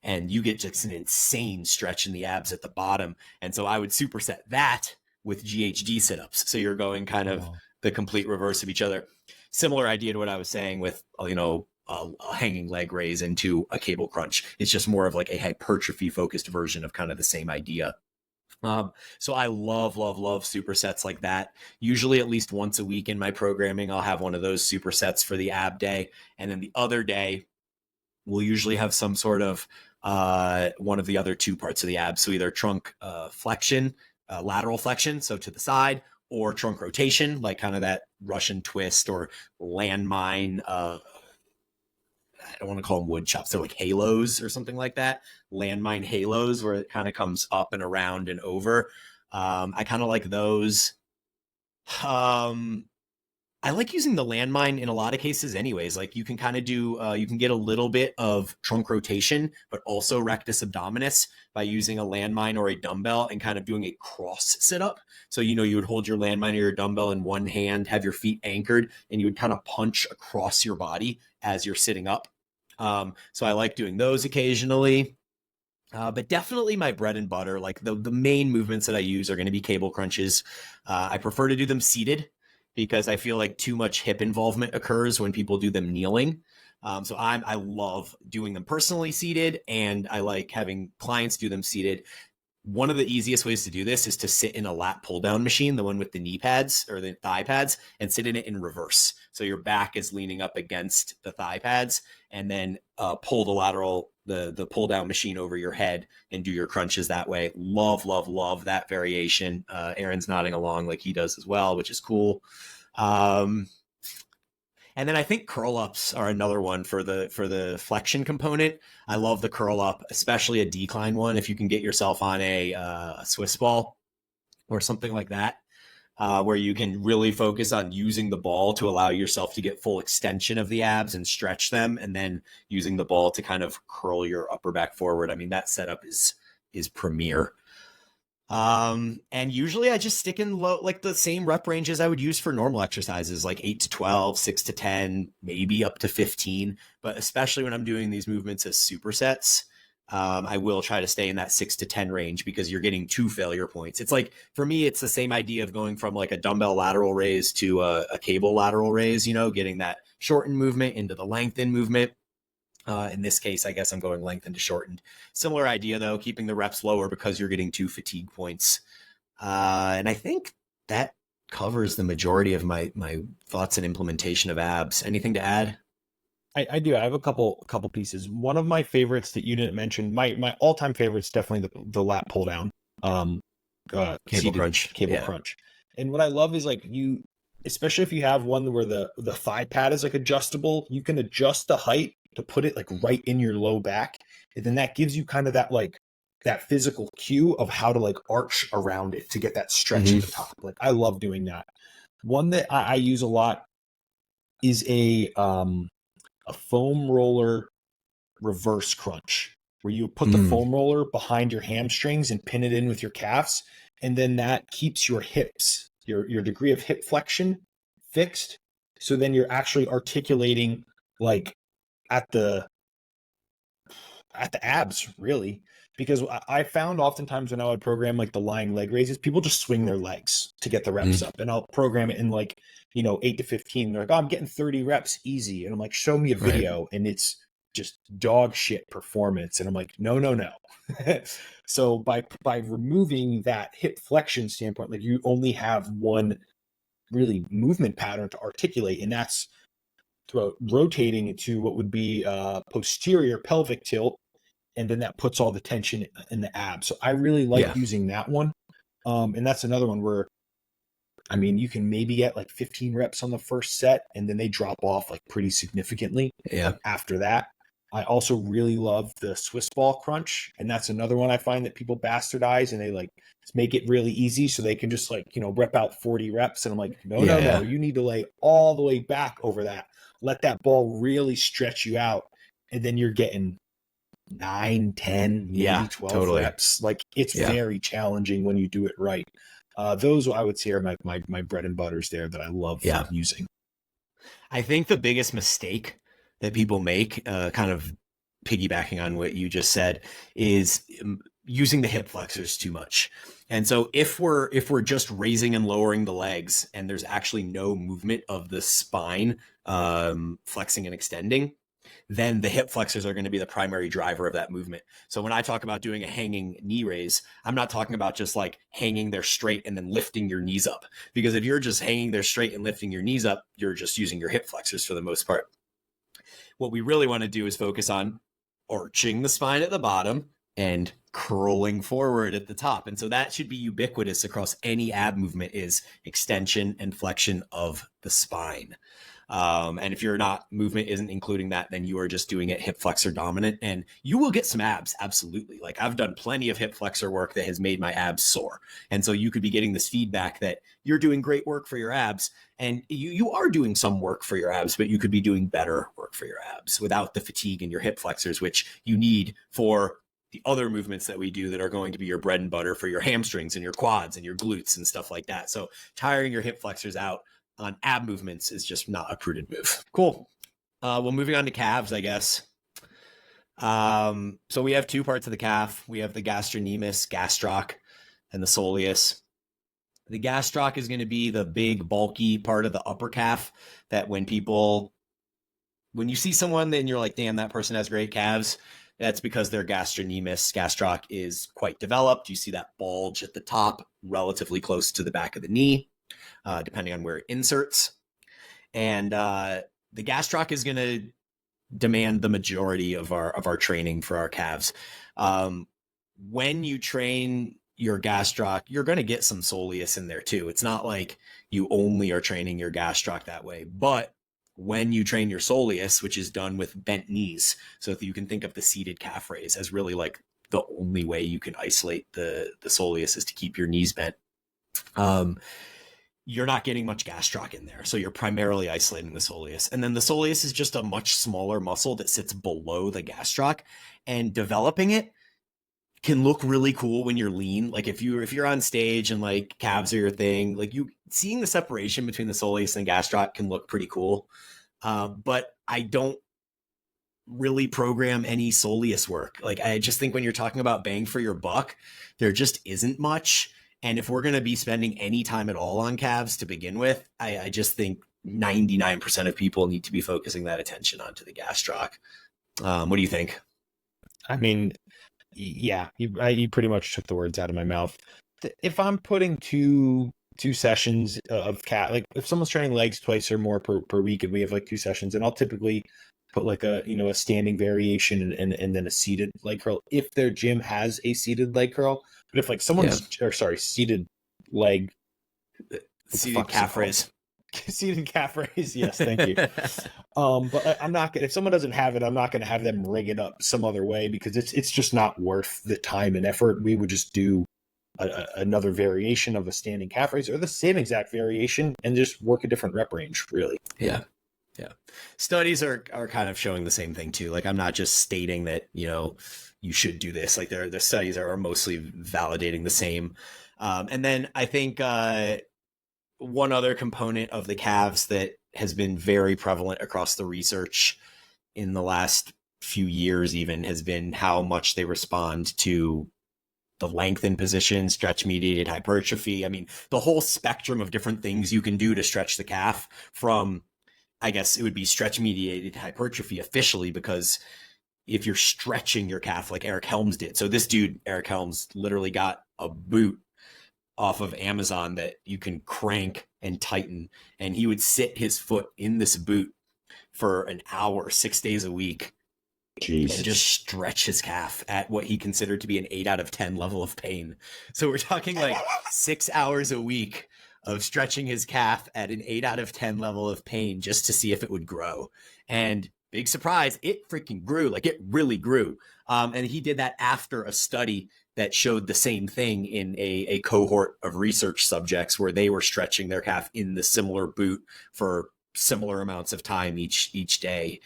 And you get just an insane stretch in the abs at the bottom. And so I would superset that with GHD sit-ups. So you're going kind of the complete reverse of each other. Similar idea to what I was saying with, a hanging leg raise into a cable crunch. It's just more of like a hypertrophy focused version of kind of the same idea. So I love supersets like that. Usually at least once a week in my programming, I'll have one of those supersets for the ab day. And then the other day, we'll usually have some sort of one of the other two parts of the abs. So either trunk flexion, lateral flexion, so to the side, or trunk rotation, like kind of that Russian twist or landmine. I don't want to call them wood chops. They're like halos or something like that. Landmine halos, where it kind of comes up and around and over. I kind of like those. I like using the landmine in a lot of cases anyways. Like you can kind of do, you can get a little bit of trunk rotation, but also rectus abdominis by using a landmine or a dumbbell and kind of doing a cross sit up. So, you would hold your landmine or your dumbbell in one hand, have your feet anchored, and you would kind of punch across your body as you're sitting up. So I like doing those occasionally. But definitely my bread and butter, like the main movements that I use are going to be cable crunches. I prefer to do them seated because I feel like too much hip involvement occurs when people do them kneeling. So I love doing them personally seated, and I like having clients do them seated. One of the easiest ways to do this is to sit in a lat pull down machine, the one with the knee pads or the thigh pads, and sit in it in reverse. So your back is leaning up against the thigh pads, and then pull the pull down machine over your head and do your crunches that way. Love, love, love that variation. Aaron's nodding along like he does as well, which is cool. And then I think curl ups are another one for the flexion component. I love the curl up, especially a decline one. If you can get yourself on a Swiss ball or something like that, where you can really focus on using the ball to allow yourself to get full extension of the abs and stretch them, and then using the ball to kind of curl your upper back forward. I mean, that setup is premier. And usually I just stick in low, like the same rep ranges I would use for normal exercises, like 8 to 12, 6 to 10, maybe up to 15. But especially when I'm doing these movements as supersets, I will try to stay in that 6 to 10 range because you're getting 2 failure points. It's like, for me, it's the same idea of going from like a dumbbell lateral raise to a cable lateral raise, getting that shortened movement into the lengthened movement. In this case, I guess I'm going lengthened to shortened. Similar idea, though, keeping the reps lower because you're getting 2 fatigue points. And I think that covers the majority of my thoughts and implementation of abs. Anything to add?
I do. I have a couple pieces. One of my favorites that you didn't mention, my all-time favorite is definitely the lat pull down.
Cable crunch.
Cable crunch. And what I love is like especially if you have one where the thigh pad is like adjustable, you can adjust the height to put it like right in your low back. And then that gives you kind of that physical cue of how to like arch around it to get that stretch at the top. Like I love doing that. One that I use a lot is a foam roller reverse crunch, where you put the foam roller behind your hamstrings and pin it in with your calves. And then that keeps your hips, your degree of hip flexion fixed. So then you're actually articulating like at the abs, really. Because I found oftentimes when I would program like the lying leg raises, people just swing their legs to get the reps up, and I'll program it in like 8 to 15. They're like, oh, I'm getting 30 reps easy, and I'm like, show me a video, and it's just dog shit performance, and I'm like, no. So by removing that hip flexion standpoint, like you only have one really movement pattern to articulate, and that's rotating into what would be posterior pelvic tilt, and then that puts all the tension in the abs. So I really like using that one. And that's another one where, I mean, you can maybe get like 15 reps on the first set, and then they drop off like pretty significantly after that. I also really love the Swiss ball crunch, and that's another one I find that people bastardize, and they like make it really easy so they can just like, rep out 40 reps. And I'm like, no, you need to lay all the way back over that. Let that ball really stretch you out, and then you're getting 9, 10, maybe 12 reps. Like it's very challenging when you do it right. Those I would say are my bread and butters there that I love using.
I think the biggest mistake that people make, kind of piggybacking on what you just said, is using the hip flexors too much. And so if we're just raising and lowering the legs and there's actually no movement of the spine flexing and extending, then the hip flexors are going to be the primary driver of that movement. So when I talk about doing a hanging knee raise, I'm not talking about just like hanging there straight and then lifting your knees up. Because if you're just hanging there straight and lifting your knees up, you're just using your hip flexors for the most part. What we really want to do is focus on arching the spine at the bottom and curling forward at the top. And so that should be ubiquitous across any ab movement, is extension and flexion of the spine. And if your not movement isn't including that, then you are just doing it hip flexor dominant, and you will get some abs. Absolutely. Like I've done plenty of hip flexor work that has made my abs sore. And so you could be getting this feedback that you're doing great work for your abs, and you are doing some work for your abs, but you could be doing better work for your abs without the fatigue in your hip flexors, which you need for the other movements that we do that are going to be your bread and butter for your hamstrings and your quads and your glutes and stuff like that. So tiring your hip flexors out on ab movements is just not a prudent move. Cool. Well, moving on to calves, I guess. So we have two parts of the calf. We have the gastrocnemius, gastroc, and the soleus. The gastroc is going to be the big, bulky part of the upper calf that when you see someone, then you're like, damn, that person has great calves. That's because their gastrocnemius, gastroc, is quite developed. You see that bulge at the top, relatively close to the back of the knee, depending on where it inserts. And the gastroc is going to demand the majority of our training for our calves. When you train your gastroc, you're going to get some soleus in there too. It's not like you only are training your gastroc that way, but when you train your soleus, which is done with bent knees, so that you can think of the seated calf raise as really like the only way you can isolate the soleus is to keep your knees bent. You're not getting much gastroc in there. So you're primarily isolating the soleus. And then the soleus is just a much smaller muscle that sits below the gastroc, and developing it can look really cool when you're lean. Like if you're on stage and like calves are your thing, like you seeing the separation between the soleus and gastroc can look pretty cool. But I don't really program any soleus work. Like I just think when you're talking about bang for your buck, there just isn't much. And if we're going to be spending any time at all on calves to begin with, I just think 99% of people need to be focusing that attention onto the gastroc. What do you think?
I mean, yeah, you pretty much took the words out of my mouth. If I'm putting two sessions of calf, like if someone's training legs twice or more per week, and we have like 2 sessions, and I'll typically put like a standing variation and then a seated leg curl if their gym has a seated leg curl. But if like someone's seated leg,
seated calf raise.
Seated calf raise, yes, thank you. But I'm not gonna, if someone doesn't have it, I'm not gonna have them rig it up some other way, because it's just not worth the time and effort. We would just do another variation of a standing calf raise, or the same exact variation, and just work a different rep range, really.
Yeah. Studies are kind of showing the same thing too. Like I'm not just stating that, you should do this. Like the studies are mostly validating the same. And then I think one other component of the calves that has been very prevalent across the research in the last few years even has been how much they respond to the lengthened position, stretch-mediated hypertrophy. I mean, the whole spectrum of different things you can do to stretch the calf, from, I guess it would be stretch-mediated hypertrophy officially, because if you're stretching your calf like Eric Helms did. So this dude, Eric Helms, literally got a boot off of Amazon that you can crank and tighten, and he would sit his foot in this boot for an hour, 6 days a week. Jeez. And just stretch his calf at what he considered to be an 8 out of 10 level of pain. So we're talking like 6 hours a week of stretching his calf at an 8 out of 10 level of pain just to see if it would grow. And big surprise, it freaking grew. Like it really grew. And he did that after a study that showed the same thing in a cohort of research subjects where they were stretching their calf in the similar boot for similar amounts of time each day.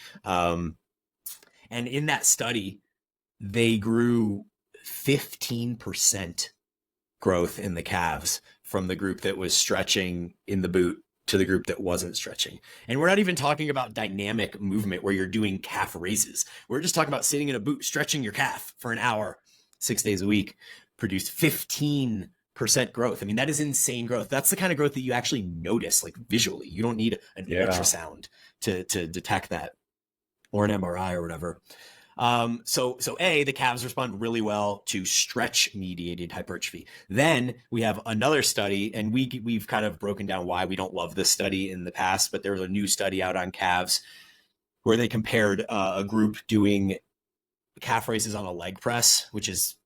And in that study, they grew 15% growth in the calves from the group that was stretching in the boot to the group that wasn't stretching. And we're not even talking about dynamic movement where you're doing calf raises. We're just talking about sitting in a boot, stretching your calf for an hour, 6 days a week, produced 15% growth. I mean, that is insane growth. That's the kind of growth that you actually notice, like visually. You don't need an ultrasound to detect that, or an MRI or whatever. So the calves respond really well to stretch-mediated hypertrophy. Then we have another study, and we've kind of broken down why we don't love this study in the past, but there was a new study out on calves where they compared a group doing calf raises on a leg press, which is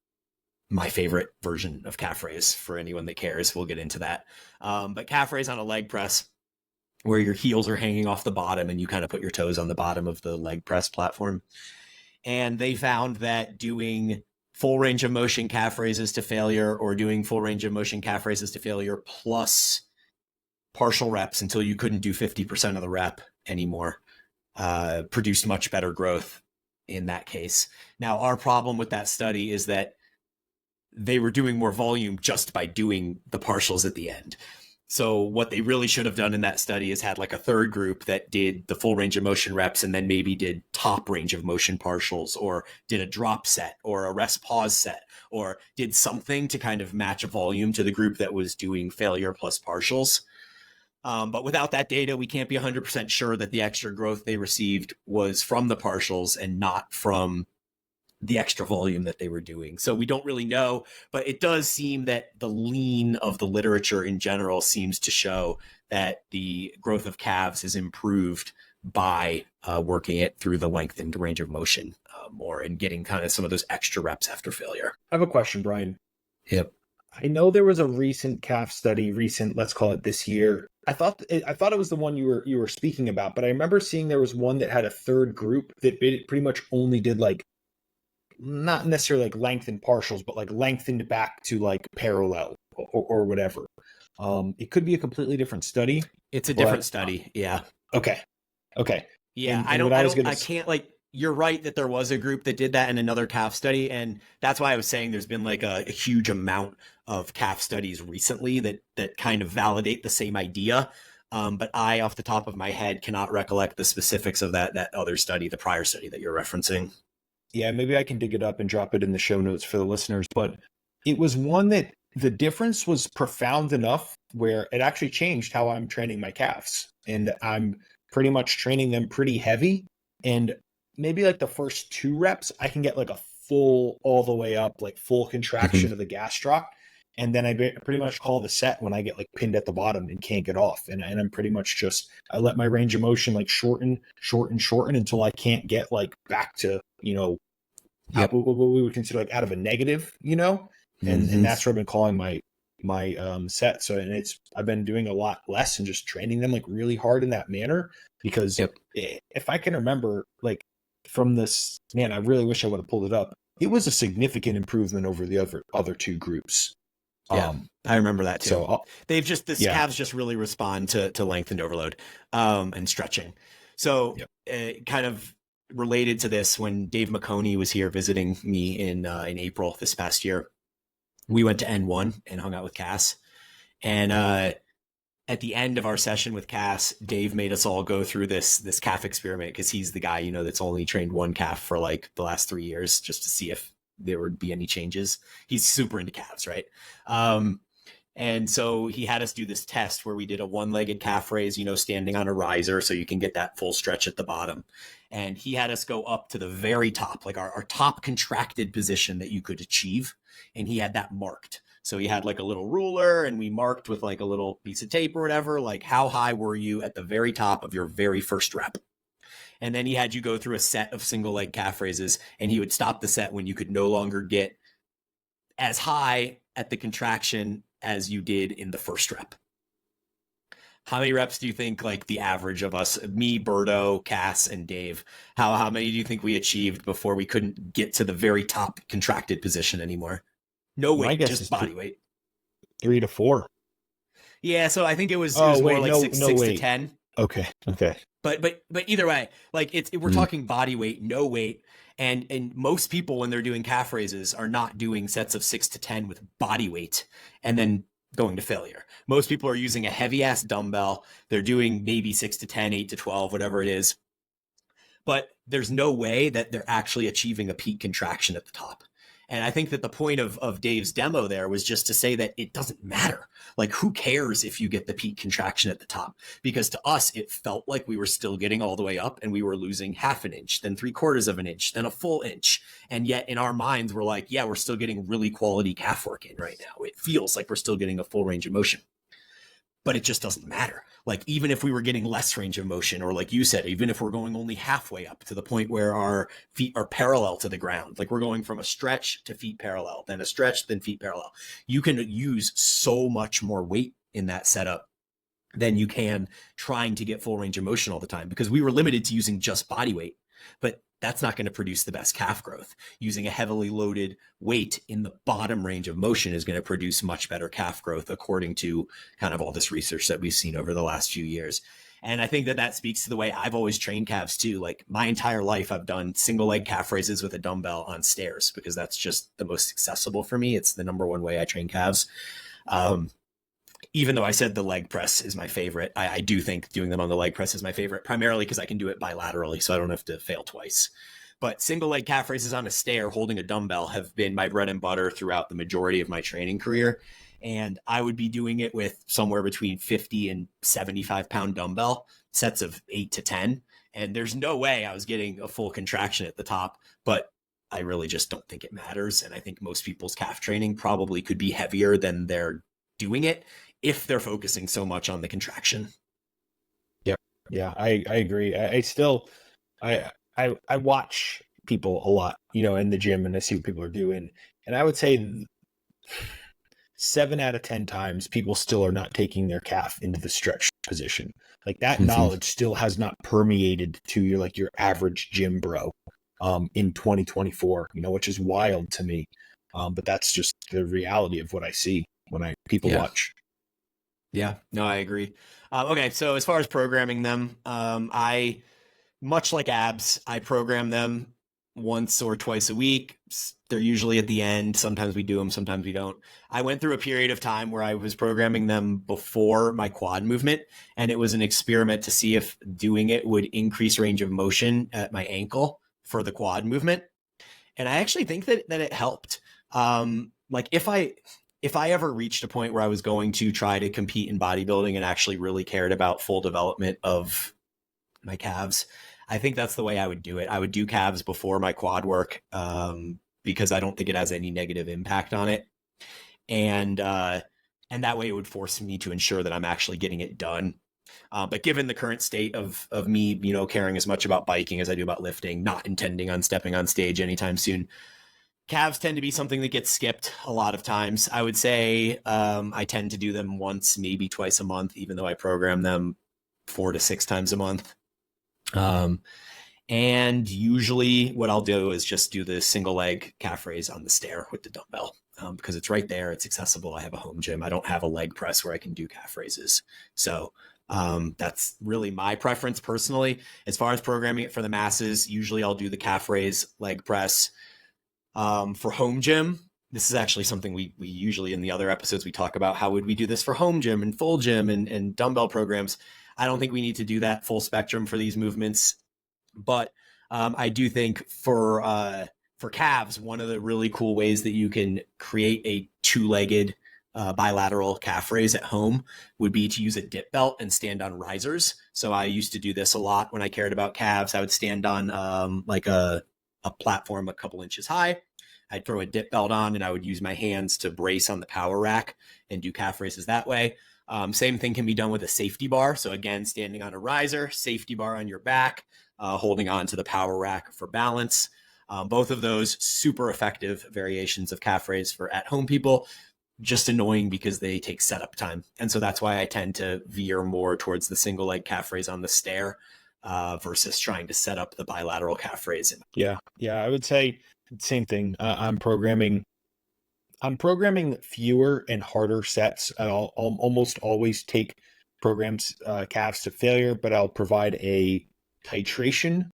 my favorite version of calf raise for anyone that cares. We'll get into that. But calf raise on a leg press where your heels are hanging off the bottom and you kind of put your toes on the bottom of the leg press platform. And they found that doing full range of motion calf raises to failure or doing full range of motion calf raises to failure plus partial reps until you couldn't do 50% of the rep anymore produced much better growth in that case. Now, our problem with that study is that they were doing more volume just by doing the partials at the end. So what they really should have done in that study is had like a third group that did the full range of motion reps and then maybe did top range of motion partials or did a drop set or a rest pause set or did something to kind of match a volume to the group that was doing failure plus partials. But without that data, we can't be 100% sure that the extra growth they received was from the partials and not from the extra volume that they were doing. So we don't really know, but it does seem that the lean of the literature in general seems to show that the growth of calves is improved by working it through the lengthened range of motion more and getting kind of some of those extra reps after failure.
I have a question, Brian.
Yep.
I know there was a recent calf study, let's call it this year. I thought it was the one you were speaking about, but I remember seeing there was one that had a third group that pretty much only did like, not necessarily like lengthened partials, but like lengthened back to like parallel or whatever. It could be a completely different study.
It's a different study. Yeah.
Okay.
Yeah.
And
I can't like, you're right that there was a group that did that in another calf study. And that's why I was saying there's been like a huge amount of calf studies recently that kind of validate the same idea. But I, off the top of my head, cannot recollect the specifics of that other study, the prior study that you're referencing.
Yeah, maybe I can dig it up and drop it in the show notes for the listeners. But it was one that the difference was profound enough where it actually changed how I'm training my calves. And I'm pretty much training them pretty heavy. And maybe like the first 2 reps, I can get like a full all the way up, like full contraction of the gastroc. And then I pretty much call the set when I get like pinned at the bottom and can't get off. And I'm pretty much just, I let my range of motion like shorten until I can't get like back to, what we would consider like out of a negative, and that's where I've been calling my set. So, and I've been doing a lot less and just training them like really hard in that manner because if I can remember like from this, man, I really wish I would have pulled it up. It was a significant improvement over the other 2 groups.
Yeah, I remember that too.
So
calves just really respond to lengthened overload and stretching. So kind of related to this, when Dave McConey was here visiting me in April this past year, we went to N1 and hung out with Cass. And at the end of our session with Cass, Dave made us all go through this calf experiment because he's the guy, that's only trained one calf for like the last 3 years just to see if there would be any changes. He's super into calves, right? And so he had us do this test where we did a one-legged calf raise, standing on a riser so you can get that full stretch at the bottom. And he had us go up to the very top, like our top contracted position that you could achieve. And he had that marked. So he had like a little ruler and we marked with like a little piece of tape or whatever, like how high were you at the very top of your very first rep? And then he had you go through a set of single leg calf raises and he would stop the set when you could no longer get as high at the contraction as you did in the first rep. How many reps do you think like the average of us, me, Berto, Cass, and Dave, how many do you think we achieved before we couldn't get to the very top contracted position anymore? No weight, just body weight.
3 to 4.
Yeah, so I think it was more like 6 to 10.
Okay.
But either way, like we're talking body weight, no weight, and most people when they're doing calf raises are not doing sets of 6 to 10 with body weight and then going to failure. Most people are using a heavy ass dumbbell. They're doing maybe 6 to 10, 8 to 12, whatever it is. But there's no way that they're actually achieving a peak contraction at the top. And I think that the point of Dave's demo there was just to say that it doesn't matter. Like, who cares if you get the peak contraction at the top? Because to us, it felt like we were still getting all the way up and we were losing half an inch, then 3/4 of an inch, then a full inch. And yet in our minds, we're like, yeah, we're still getting really quality calf work in right now. It feels like we're still getting a full range of motion. But it just doesn't matter. Like, even if we were getting less range of motion, or like you said, even if we're going only halfway up to the point where our feet are parallel to the ground, like we're going from a stretch to feet parallel, then a stretch, then feet parallel, you can use so much more weight in that setup than you can trying to get full range of motion all the time, because we were limited to using just body weight. But that's not going to produce the best calf growth. Using a heavily loaded weight in the bottom range of motion is going to produce much better calf growth, according to kind of all this research that we've seen over the last few years. And I think that that speaks to the way I've always trained calves too. Like my entire life, I've done single leg calf raises with a dumbbell on stairs because that's just the most accessible for me. It's the number one way I train calves. Even though I said the leg press is my favorite, I do think doing them on the leg press is my favorite, primarily because I can do it bilaterally, so I don't have to fail twice. But single leg calf raises on a stair holding a dumbbell have been my bread and butter throughout the majority of my training career. And I would be doing it with somewhere between 50 and 75 pound dumbbell sets of 8 to 10. And there's no way I was getting a full contraction at the top, but I really just don't think it matters. And I think most people's calf training probably could be heavier than they're doing it if they're focusing so much on the contraction.
Yeah, I agree. I watch people a lot, in the gym, and I see what people are doing. And I would say 7 out of 10 times people still are not taking their calf into the stretch position. Like that knowledge still has not permeated to your average gym bro in 2024, which is wild to me. But that's just the reality of what I see when people watch.
Yeah, no, I agree. Okay, so as far as programming them, I, much like abs, I program them once or twice a week. They're usually at the end. Sometimes we do them, sometimes we don't. I went through a period of time where I was programming them before my quad movement, and it was an experiment to see if doing it would increase range of motion at my ankle for the quad movement. And I actually think that it helped. Like if I ever reached a point where I was going to try to compete in bodybuilding and actually really cared about full development of my calves, I think that's the way I would do it. I would do calves before my quad work because I don't think it has any negative impact on it. And that way it would force me to ensure that I'm actually getting it done. But given the current state of me, caring as much about biking as I do about lifting, not intending on stepping on stage anytime soon, calves tend to be something that gets skipped a lot of times. I would say I tend to do them once, maybe twice a month, even though I program them 4 to 6 times a month. And usually what I'll do is just do the single leg calf raise on the stair with the dumbbell because it's right there. It's accessible. I have a home gym. I don't have a leg press where I can do calf raises. So that's really my preference personally. As far as programming it for the masses, usually I'll do the calf raise, leg press. For home gym, this is actually something we usually in the other episodes we talk about. How would we do this for home gym and full gym and dumbbell programs? I don't think we need to do that full spectrum for these movements, but I do think for calves, one of the really cool ways that you can create a 2-legged bilateral calf raise at home would be to use a dip belt and stand on risers. So I used to do this a lot when I cared about calves. I would stand on like a platform a couple inches high. I'd throw a dip belt on and I would use my hands to brace on the power rack and do calf raises that way. Same thing can be done with a safety bar. So again, standing on a riser, safety bar on your back, holding on to the power rack for balance. Both of those super effective variations of calf raise for at-home people. Just annoying because they take setup time. And so that's why I tend to veer more towards the single leg calf raise on the stair versus trying to set up the bilateral calf raise.
Yeah, I would say same thing. I'm programming fewer and harder sets. I'll almost always take programs calves to failure, but I'll provide a titration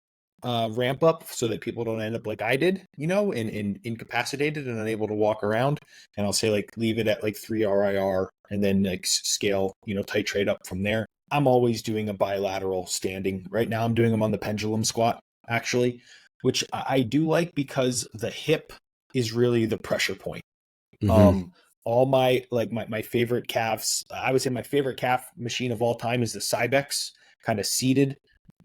ramp up so that people don't end up like I did, and incapacitated and unable to walk around. And I'll say leave it at 3 RIR and then scale, titrate up from there. I'm always doing a bilateral standing. Right now I'm doing them on the pendulum squat, actually, which I do like because the hip is really the pressure point.
Mm-hmm.
All my favorite calves, I would say my favorite calf machine of all time is the Cybex, kind of seated,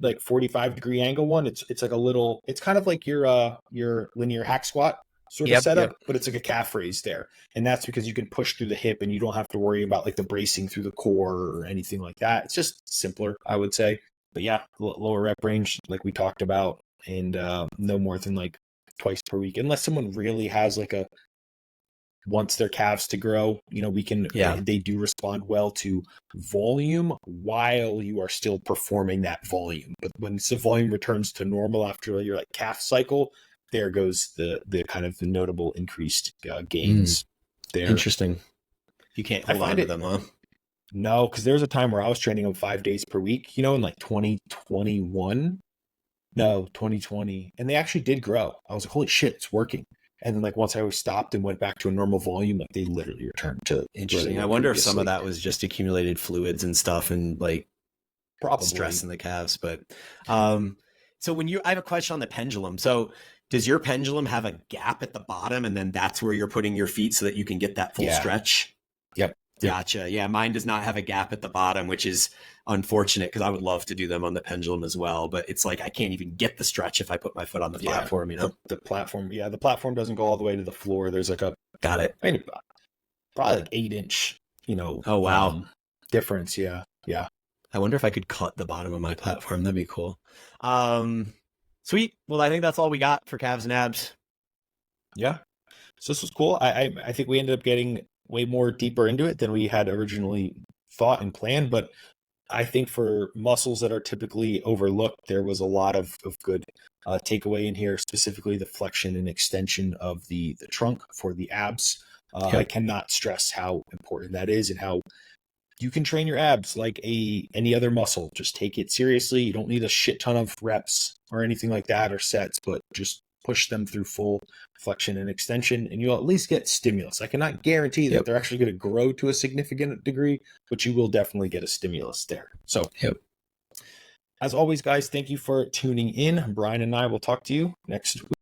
45-degree angle one. It's like a little, it's kind of like your linear hack squat sort of setup, but it's like a calf raise there. And that's because you can push through the hip and you don't have to worry about the bracing through the core or anything like that. It's just simpler, I would say. But yeah, lower rep range, like we talked about, and no more than twice per week, unless someone really has a wants their calves to grow. They do respond well to volume while you are still performing that volume. But when the volume returns to normal after your calf cycle, there goes the kind of the notable increased gains there.
Interesting. You can't hold on to them, huh?
No, because there's a time where I was training them 5 days per week, in 2021. No, 2020. And they actually did grow. I was like, holy shit, it's working. And then once I stopped and went back to a normal volume, they literally returned to.
Interesting. I wonder if some of that was just accumulated fluids and stuff and probably stress in the calves. But so I have a question on the pendulum. So does your pendulum have a gap at the bottom and then that's where you're putting your feet so that you can get that full stretch?
Yep.
Gotcha. Yeah, mine does not have a gap at the bottom, which is unfortunate because I would love to do them on the pendulum as well. But it's I can't even get the stretch if I put my foot on the platform,
The platform, the platform doesn't go all the way to the floor. There's
got it.
Probably 8-inch,
Oh, wow.
Difference. Yeah. Yeah.
I wonder if I could cut the bottom of my platform. That'd be cool. Sweet. Well, I think that's all we got for calves and abs.
Yeah. So this was cool. I think we ended up getting way more deeper into it than we had originally thought and planned. But I think for muscles that are typically overlooked, there was a lot of good takeaway in here, specifically the flexion and extension of the trunk for the abs. I cannot stress how important that is and how you can train your abs like any other muscle. Just take it seriously. You don't need a shit ton of reps or anything like that or sets, but just push them through full flexion and extension, and you'll at least get stimulus. I cannot guarantee that they're actually going to grow to a significant degree, but you will definitely get a stimulus there. So, as always, guys, thank you for tuning in. Brian and I will talk to you next week.